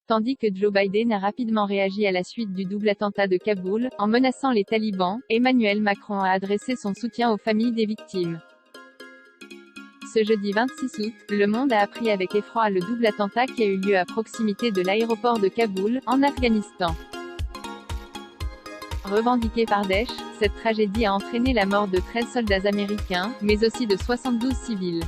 Tandis que Joe Biden a rapidement réagi à la suite du double attentat de Kaboul, en menaçant les talibans, Emmanuel Macron a adressé son soutien aux familles des victimes. Ce jeudi 26 août, Le Monde a appris avec effroi le double attentat qui a eu lieu à proximité de l'aéroport de Kaboul, en Afghanistan. Revendiquée par Daesh, cette tragédie a entraîné la mort de 13 soldats américains, mais aussi de 72 civils.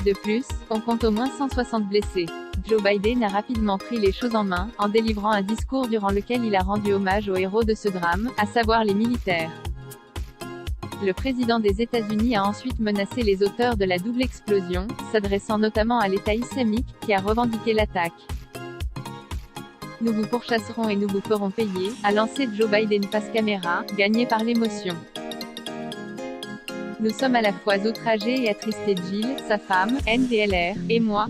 De plus, on compte au moins 160 blessés. Joe Biden a rapidement pris les choses en main, en délivrant un discours durant lequel il a rendu hommage aux héros de ce drame, à savoir les militaires. Le président des États-Unis a ensuite menacé les auteurs de la double explosion, s'adressant notamment à l'État islamique, qui a revendiqué l'attaque. Nous vous pourchasserons et nous vous ferons payer, a lancé Joe Biden face caméra, gagné par l'émotion. Nous sommes à la fois outragés et attristés. Jill, sa femme, NDLR, et moi.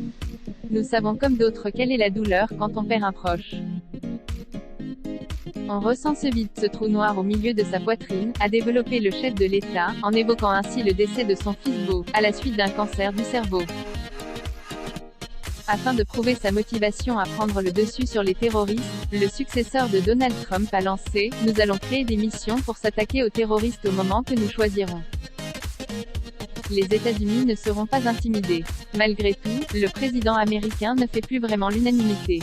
Nous savons comme d'autres quelle est la douleur quand on perd un proche. On ressent ce vide, ce trou noir au milieu de sa poitrine, a développé le chef de l'État, en évoquant ainsi le décès de son fils Beau, à la suite d'un cancer du cerveau. Afin de prouver sa motivation à prendre le dessus sur les terroristes, le successeur de Donald Trump a lancé « Nous allons créer des missions pour s'attaquer aux terroristes au moment que nous choisirons ». Les États-Unis ne seront pas intimidés. Malgré tout, le président américain ne fait plus vraiment l'unanimité.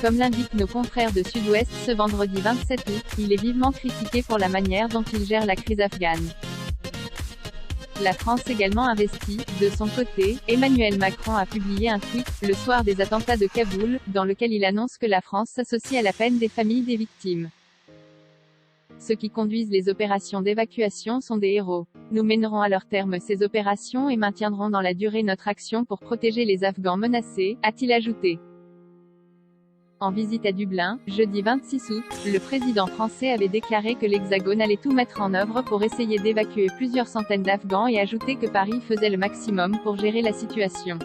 Comme l'indiquent nos confrères de Sud-Ouest ce vendredi 27 août, il est vivement critiqué pour la manière dont il gère la crise afghane. La France également investie. De son côté, Emmanuel Macron a publié un tweet, le soir des attentats de Kaboul, dans lequel il annonce que la France s'associe à la peine des familles des victimes. Ceux qui conduisent les opérations d'évacuation sont des héros. Nous mènerons à leur terme ces opérations et maintiendrons dans la durée notre action pour protéger les Afghans menacés, a-t-il ajouté. En visite à Dublin, jeudi 26 août, le président français avait déclaré que l'Hexagone allait tout mettre en œuvre pour essayer d'évacuer plusieurs centaines d'Afghans et ajouté que Paris faisait le maximum pour gérer la situation.